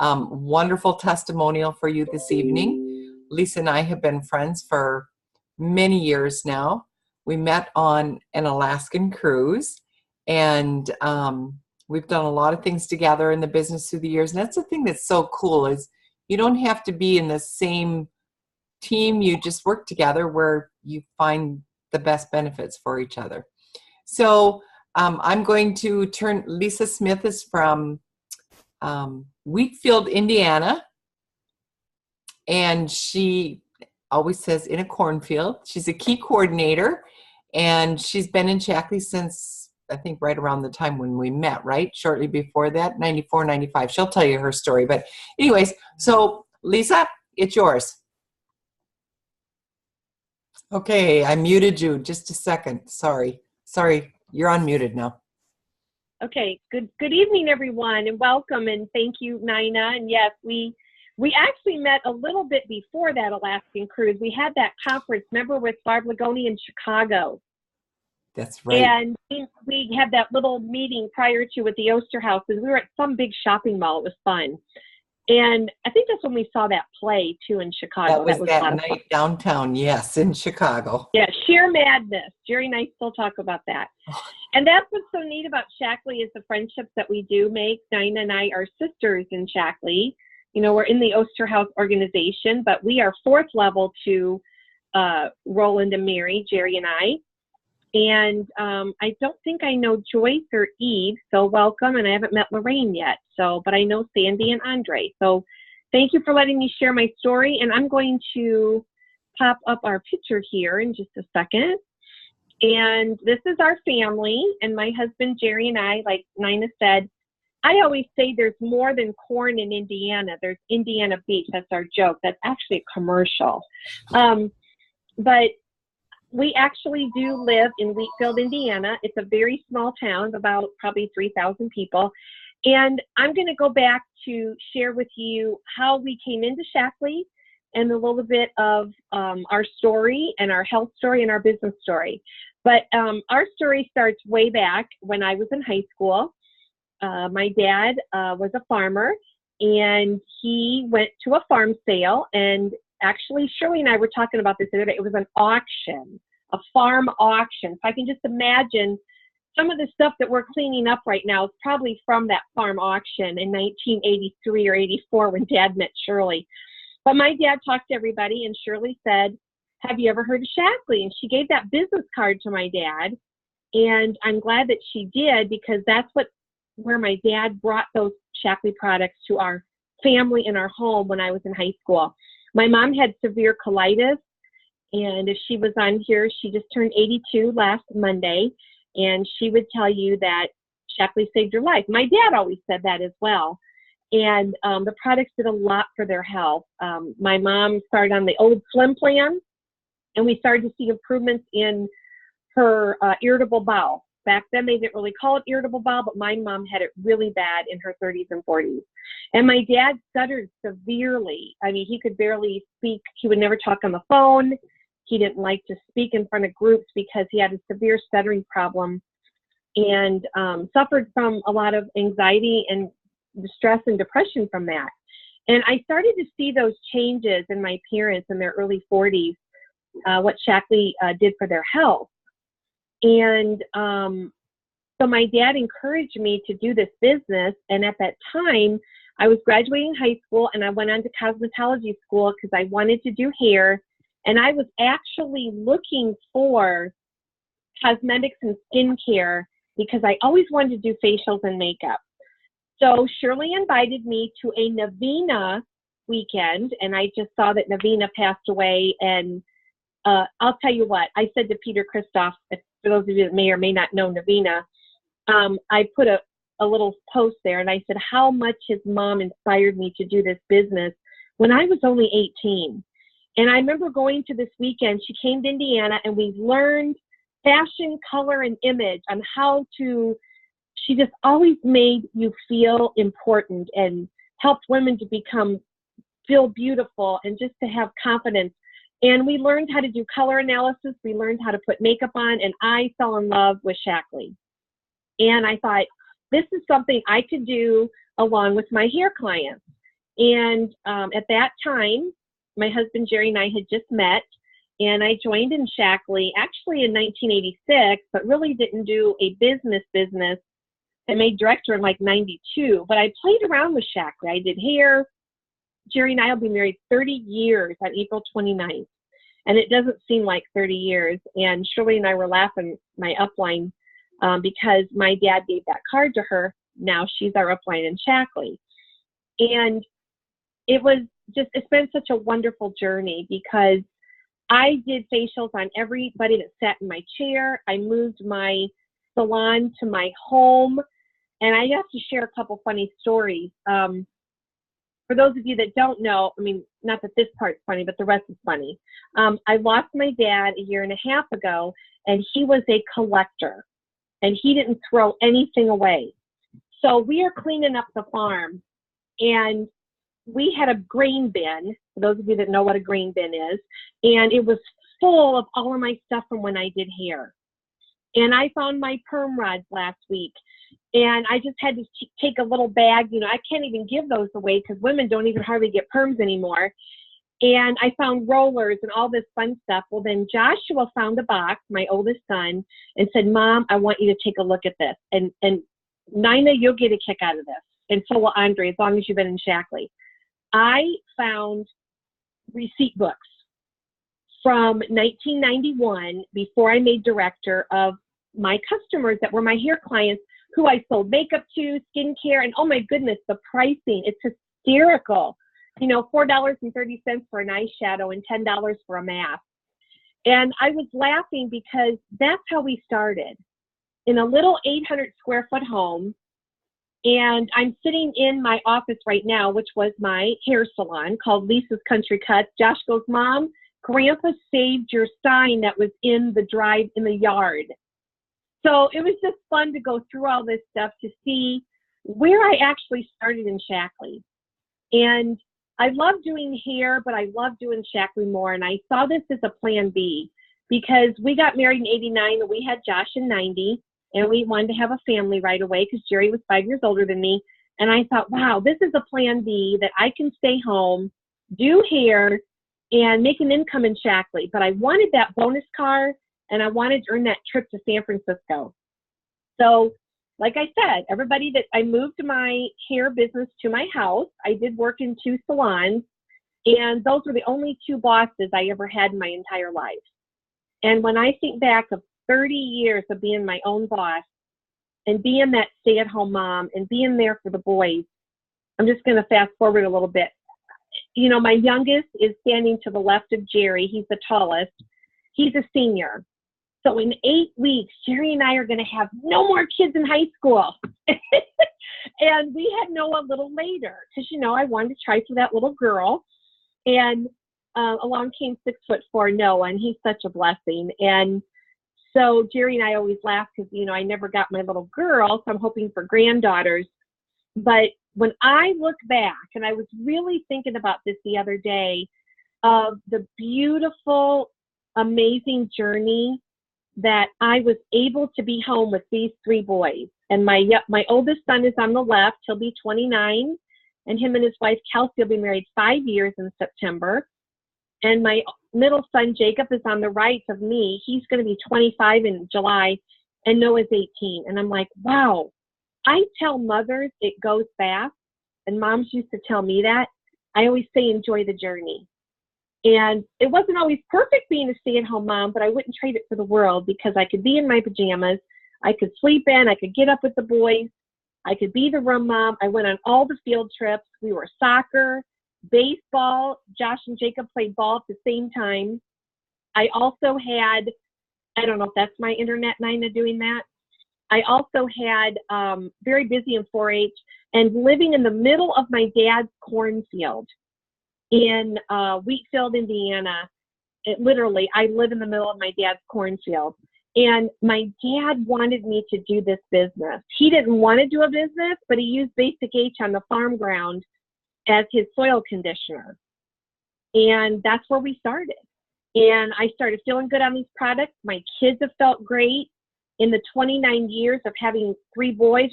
Wonderful testimonial for you this evening. Lisa and I have been friends for many years now. We met on an Alaskan cruise, and we've done a lot of things together in the business through the years. And that's the thing that's so cool is you don't have to be in the same team. You just work together where you find the best benefits for each other. So I'm going to turn, Lisa Smith is from Wheatfield, Indiana, and she always says in a cornfield. She's a key coordinator, and she's been in Shaklee since, I think, right around the time when we met, right? Shortly before that, 94, 95. She'll tell you her story. But anyways, so Lisa, it's yours. Okay, I muted you. Just a second. Sorry, you're unmuted now. Okay, good evening, everyone, and welcome, and thank you, Nina. And yes, we actually met a little bit before that Alaskan cruise. We had that conference, remember, with Barb Lagoni in Chicago. That's right. And we had that little meeting prior to with the Osterhaus, and we were at some big shopping mall. It was fun. And I think that's when we saw that play, too, in Chicago. That was that night downtown, yes, in Chicago. Yeah, Sheer Madness. Jerry and I still talk about that. And that's what's so neat about Shaklee is the friendships that we do make. Nina and I are sisters in Shaklee. You know, we're in the Osterhaus organization, but we are fourth level to Roland and Mary, Jerry and I. And I don't think I know Joyce or Eve, so welcome. And I haven't met Lorraine yet, but I know Sandy and Andre. So thank you for letting me share my story. And I'm going to pop up our picture here in just a second. And this is our family, and my husband Jerry and I, like Nina said, I always say there's more than corn in Indiana. There's Indiana beef. That's our joke. That's actually a commercial. But we actually do live in Wheatfield, Indiana. It's a very small town, about probably 3,000 people. And I'm going to go back to share with you how we came into Shaklee and a little bit of our story and our health story and our business story. But our story starts way back when I was in high school. My dad was a farmer, and he went to a farm sale, and actually, Shirley and I were talking about this the other day. It was an auction, a farm auction. So I can just imagine some of the stuff that we're cleaning up right now is probably from that farm auction in 1983 or 84 when Dad met Shirley. But my dad talked to everybody, and Shirley said, "Have you ever heard of Shaklee?" And she gave that business card to my dad. And I'm glad that she did, because that's where my dad brought those Shaklee products to our family in our home when I was in high school. My mom had severe colitis, and if she was on here, she just turned 82 last Monday, and she would tell you that Shaklee saved her life. My dad always said that as well. And the products did a lot for their health. My mom started on the old Slim plan, and we started to see improvements in her irritable bowel. Back then, they didn't really call it irritable bowel, but my mom had it really bad in her 30s and 40s. And my dad stuttered severely. I mean, he could barely speak. He would never talk on the phone. He didn't like to speak in front of groups because he had a severe stuttering problem, and suffered from a lot of anxiety and distress and depression from that. And I started to see those changes in my parents in their early 40s, what Shaklee did for their health. And so my dad encouraged me to do this business. And at that time, I was graduating high school, and I went on to cosmetology school because I wanted to do hair. And I was actually looking for cosmetics and skincare because I always wanted to do facials and makeup. So Shirley invited me to a Navina weekend, and I just saw that Navina passed away. And I'll tell you what, I said to Peter Christoph, for those of you that may or may not know Navina, I put a little post there, and I said how much his mom inspired me to do this business when I was only 18. And I remember going to this weekend. She came to Indiana, and we learned fashion, color, and image on how to, she just always made you feel important and helped women to feel beautiful and just to have confidence. And we learned how to do color analysis. We learned how to put makeup on, and I fell in love with Shaklee. And I thought, this is something I could do along with my hair clients. And at that time, my husband Jerry and I had just met, and I joined in Shaklee actually in 1986, but really didn't do a business. I made director in like 92, but I played around with Shaklee. I did hair. Jerry and I will be married 30 years on April 29th, and it doesn't seem like 30 years. And Shirley and I were laughing, my upline, because my dad gave that card to her. Now she's our upline in Shaklee. And it's been such a wonderful journey because I did facials on everybody that sat in my chair. I moved my salon to my home, and I have to share a couple funny stories. For those of you that don't know, I mean, not that this part's funny, but the rest is funny. I lost my dad a year and a half ago, and he was a collector, and he didn't throw anything away. So we are cleaning up the farm, and we had a grain bin, for those of you that know what a grain bin is, and it was full of all of my stuff from when I did hair. And I found my perm rods last week, and I just had to take a little bag. You know, I can't even give those away because women don't even hardly get perms anymore. And I found rollers and all this fun stuff. Well, then Joshua found a box, my oldest son, and said, Mom, I want you to take a look at this. And Nina, you'll get a kick out of this. And so will Andre, as long as you've been in Shaklee. I found receipt books from 1991, before I made director, of my customers that were my hair clients who I sold makeup to, skincare, and oh my goodness, the pricing, it's hysterical. You know, $4.30 for an eyeshadow and $10 for a mask. And I was laughing because that's how we started, in a little 800 square foot home. And I'm sitting in my office right now, which was my hair salon called Lisa's Country Cuts. Josh goes, Mom, Grandpa saved your sign that was in the yard. So it was just fun to go through all this stuff to see where I actually started in Shaklee. And I love doing hair, but I love doing Shaklee more. And I saw this as a plan B because we got married in 89 and we had Josh in 90. And we wanted to have a family right away because Jerry was 5 years older than me. And I thought, wow, this is a plan B that I can stay home, do hair, and make an income in Shaklee. But I wanted that bonus car, and I wanted to earn that trip to San Francisco. So, like I said, I moved my hair business to my house. I did work in 2 salons, and those were the only 2 bosses I ever had in my entire life. And when I think back of 30 years of being my own boss and being that stay-at-home mom and being there for the boys, I'm just going to fast forward a little bit. You know, my youngest is standing to the left of Jerry. He's the tallest. He's a senior. So in 8 weeks, Jerry and I are going to have no more kids in high school. And we had Noah a little later because, you know, I wanted to try for that little girl. And along came 6'4" Noah, and he's such a blessing. And so Jerry and I always laugh because, you know, I never got my little girl, so I'm hoping for granddaughters. But when I look back, and I was really thinking about this the other day, of the beautiful, amazing journey that I was able to be home with these 3 boys. And my oldest son is on the left. He'll be 29. And him and his wife, Kelsey, will be married 5 years in September. And my middle son, Jacob, is on the right of me. He's going to be 25 in July, and Noah's 18. And I'm like, wow, I tell mothers it goes fast, and moms used to tell me that. I always say enjoy the journey. And it wasn't always perfect being a stay-at-home mom, but I wouldn't trade it for the world because I could be in my pajamas, I could sleep in, I could get up with the boys, I could be the room mom. I went on all the field trips. We were soccer, baseball. Josh and Jacob played ball at the same time. I also had, I don't know if that's my internet, Nina, doing that. I also had very busy in 4-H and living in the middle of my dad's cornfield in Wheatfield, Indiana. Literally, I live in the middle of my dad's cornfield. And my dad wanted me to do this business. He didn't want to do a business, but he used Basic H on the farm ground as his soil conditioner. And that's where we started. And I started feeling good on these products. My kids have felt great. In the 29 years of having 3 boys,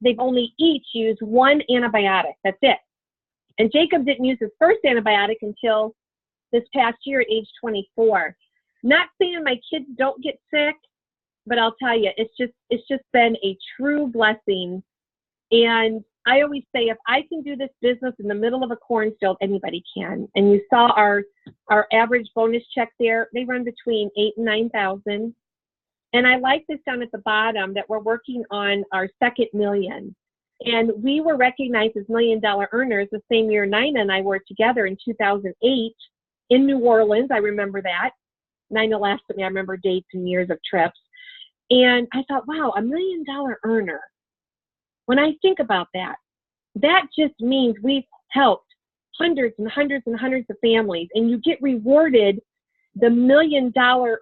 they've only each used 1 antibiotic. That's it. And Jacob didn't use his first antibiotic until this past year at age 24. Not saying my kids don't get sick, but I'll tell you, it's just been a true blessing. And I always say, if I can do this business in the middle of a cornfield, anybody can. And you saw our average bonus check there. They run between 8,000 and 9,000. And I like this down at the bottom that we're working on our second million. And we were recognized as $1 million earners the same year Nina and I were together in 2008 in New Orleans. I remember that. Nina laughed at me. I remember dates and years of trips. And I thought, wow, $1 million earner. When I think about that, that just means we've helped hundreds and hundreds and hundreds of families, and you get rewarded the $1 million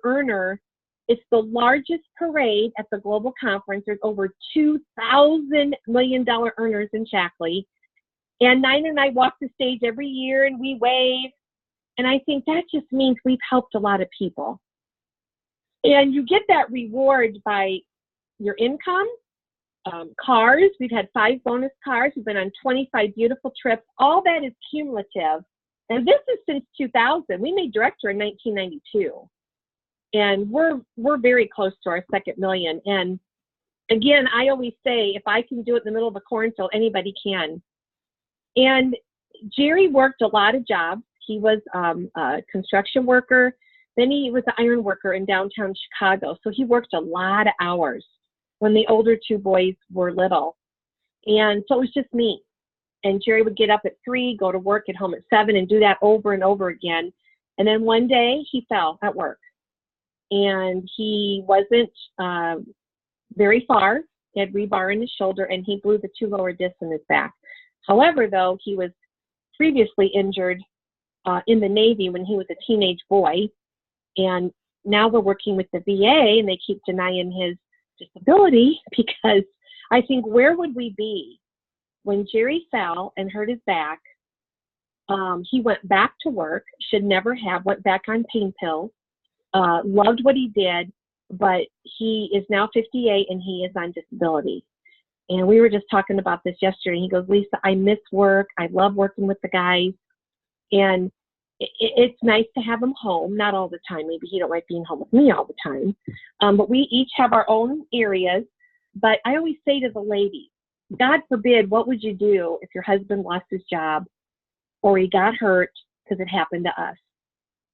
earner. It's the largest parade at the global conference. There's over 2,000 $1 million earners in Shaklee. And Nina and I walk the stage every year and we wave. And I think that just means we've helped a lot of people. And you get that reward by your income, cars. We've had 5 bonus cars. We've been on 25 beautiful trips. All that is cumulative. And this is since 2000. We made director in 1992. And we're very close to our second million. And again, I always say, if I can do it in the middle of a cornfield, anybody can. And Jerry worked a lot of jobs. He was a construction worker. Then he was an iron worker in downtown Chicago. So he worked a lot of hours when the older 2 boys were little. And so it was just me. And Jerry would get up at 3, go to work, get home at 7, and do that over and over again. And then one day he fell at work. And he wasn't very far. He had rebar in his shoulder, and he blew the 2 lower discs in his back. However, though, he was previously injured in the Navy when he was a teenage boy. And now we're working with the VA, and they keep denying his disability, because I think, where would we be when Jerry fell and hurt his back? He went back to work, should never have, went back on pain pills, loved what he did, but he is now 58 and he is on disability. And we were just talking about this yesterday. He goes, Lisa, I miss work. I love working with the guys. And it's nice to have him home, not all the time. Maybe he don't like being home with me all the time. But we each have our own areas. But I always say to the ladies, God forbid, what would you do if your husband lost his job or he got hurt, because it happened to us?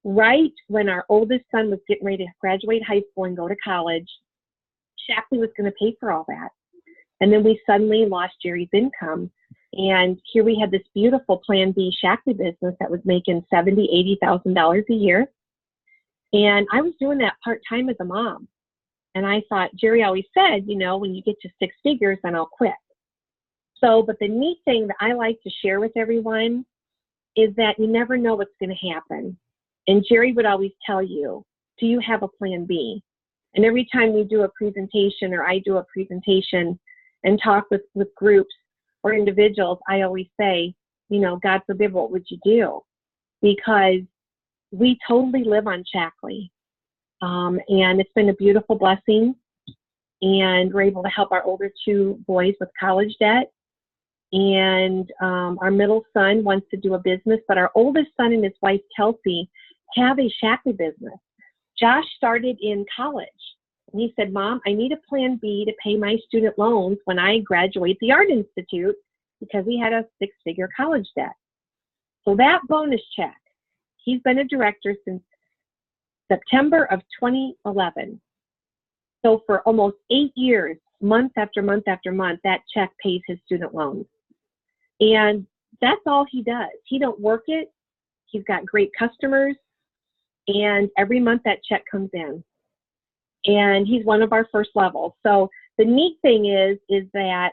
Right when our oldest son was getting ready to graduate high school and go to college, Shaklee was going to pay for all that. And then we suddenly lost Jerry's income. And here we had this beautiful Plan B Shaklee business that was making $70,000, $80,000 a year. And I was doing that part-time as a mom. And I thought, Jerry always said, you know, when you get to 6 figures, then I'll quit. So, but the neat thing that I like to share with everyone is that you never know what's going to happen. And Jerry would always tell you, do you have a plan B? And every time we do a presentation, or I do a presentation and talk with groups or individuals, I always say, you know, God forbid, what would you do? Because we totally live on Shaklee. And it's been a beautiful blessing. And we're able to help our older 2 boys with college debt. And our middle son wants to do a business, but our oldest son and his wife, Kelsey, have a Shaklee business. Josh started in college. And he said, Mom, I need a plan B to pay my student loans when I graduate the Art Institute, because he had a 6-figure college debt. So that bonus check, he's been a director since September of 2011. So for almost 8 years, month after month after month, that check pays his student loans. And that's all he does. He don't work it. He's got great customers. And every month that check comes in. And he's one of our first levels. So the neat thing is that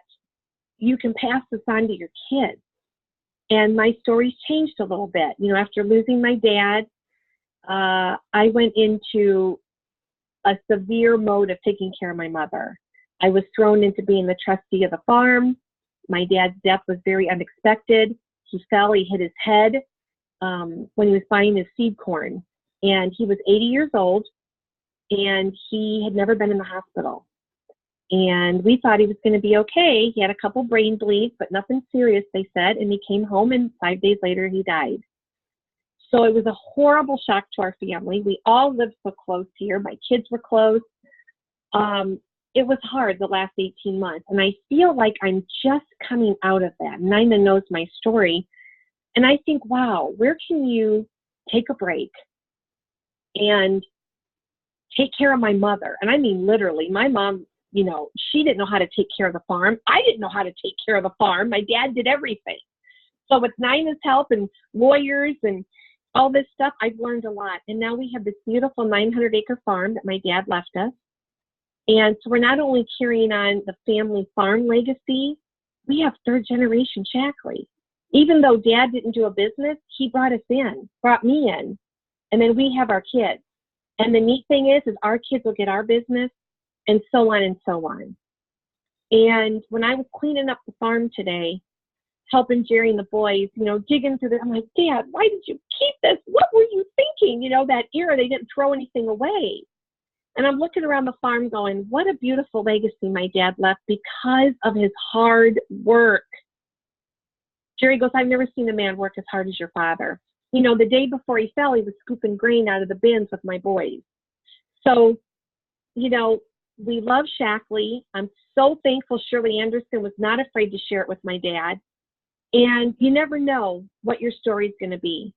you can pass this on to your kids. And my story's changed a little bit. You know, after losing my dad, I went into a severe mode of taking care of my mother. I was thrown into being the trustee of the farm. My dad's death was very unexpected. He fell, he hit his head when he was buying his seed corn. And he was 80 years old, and he had never been in the hospital. And we thought he was going to be okay. He had a couple brain bleeds, but nothing serious, they said. And he came home, and 5 days later, he died. So it was a horrible shock to our family. We all lived so close here. My kids were close. It was hard the last 18 months. And I feel like I'm just coming out of that. Nina knows my story. And I think, wow, where can you take a break and take care of my mother? And I mean, literally, my mom, you know, she didn't know how to take care of the farm. I didn't know how to take care of the farm. My dad did everything. So with Nina's help and lawyers and all this stuff, I've learned a lot. And now we have this beautiful 900-acre farm that my dad left us. And so we're not only carrying on the family farm legacy, we have third-generation Shaklee. Even though Dad didn't do a business, he brought me in, and then we have our kids. And the neat thing is our kids will get our business, and so on and so on. And when I was cleaning up the farm today, helping Jerry and the boys, you know, digging through I'm like, Dad, why did you keep this? What were you thinking? You know, that era, they didn't throw anything away. And I'm looking around the farm going, what a beautiful legacy my dad left because of his hard work. Jerry goes, I've never seen a man work as hard as your father. You know, the day before he fell, he was scooping grain out of the bins with my boys. So, you know, we love Shaklee. I'm so thankful Shirley Anderson was not afraid to share it with my dad. And you never know what your story is going to be.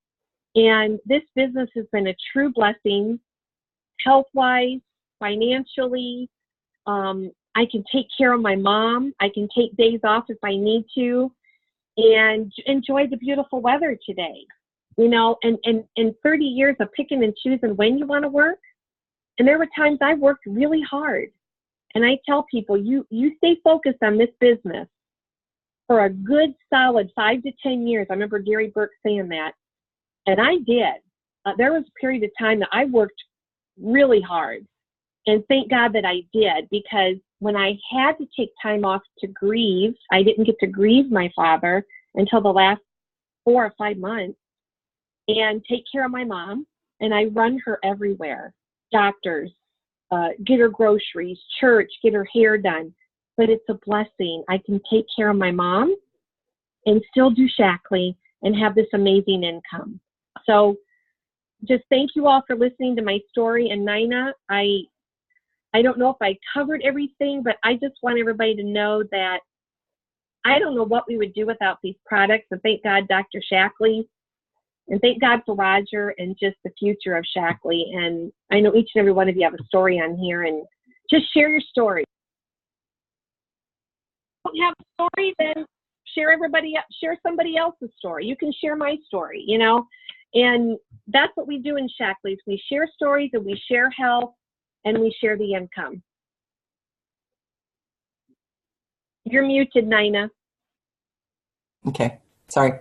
And this business has been a true blessing, health-wise, financially. I can take care of my mom. I can take days off if I need to and enjoy the beautiful weather today. You know, and 30 years of picking and choosing when you want to work. And there were times I worked really hard. And I tell people, you stay focused on this business for a good solid 5 to 10 years. I remember Gary Burke saying that. And I did. There was a period of time that I worked really hard. And thank God that I did, because when I had to take time off to grieve, I didn't get to grieve my father until the last 4 or 5 months, and take care of my mom. And I run her everywhere, doctors, get her groceries, church, get her hair done. But it's a blessing. I can take care of my mom and still do Shaklee and have this amazing income. So just thank you all for listening to my story. And Nina, I don't know if I covered everything, but I just want everybody to know that I don't know what we would do without these products. And thank God, Dr. Shaklee. And thank God for Roger and just the future of Shaklee. And I know each and every one of you have a story on here, and just share your story. If you don't have a story, then share somebody else's story. You can share my story, you know, and that's what we do in Shaklee. We share stories, and we share health, and we share the income. You're muted, Nina. Okay, sorry.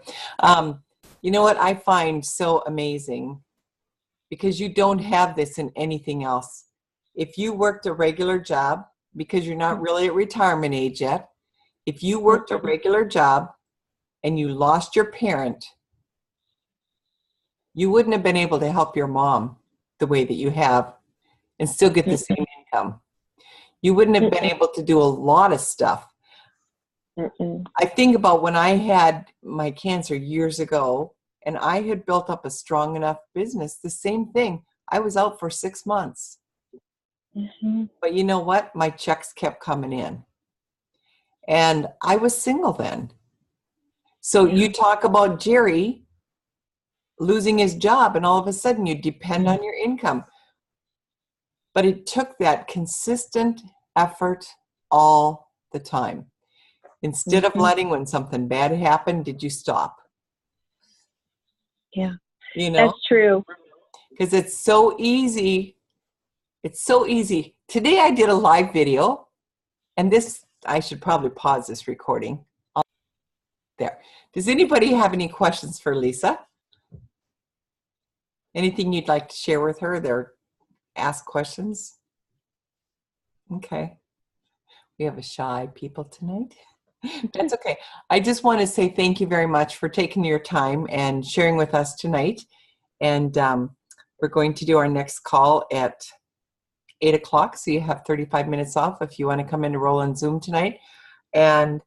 You know what I find so amazing, because you don't have this in anything else. If you worked a regular job, because you're not really at retirement age yet, if you worked a regular job and you lost your parent, you wouldn't have been able to help your mom the way that you have and still get the same income. You wouldn't have been able to do a lot of stuff. I think about when I had my cancer years ago, and I had built up a strong enough business, the same thing. I was out for 6 months. But you know what? My checks kept coming in. And I was single then. So you talk about Jerry losing his job, and all of a sudden you depend on your income. But it took that consistent effort all the time. Instead of letting when something bad happened, did you stop? Yeah, you know, that's true. Because it's so easy. It's so easy. Today I did a live video, and this, I should probably pause this recording. There. Does anybody have any questions for Lisa? Anything you'd like to share with her? There, ask questions. Okay. We have a shy people tonight. That's okay. I just want to say thank you very much for taking your time and sharing with us tonight. And we're going to do our next call at 8 o'clock, so you have 35 minutes off if you want to come in to roll on Zoom tonight. And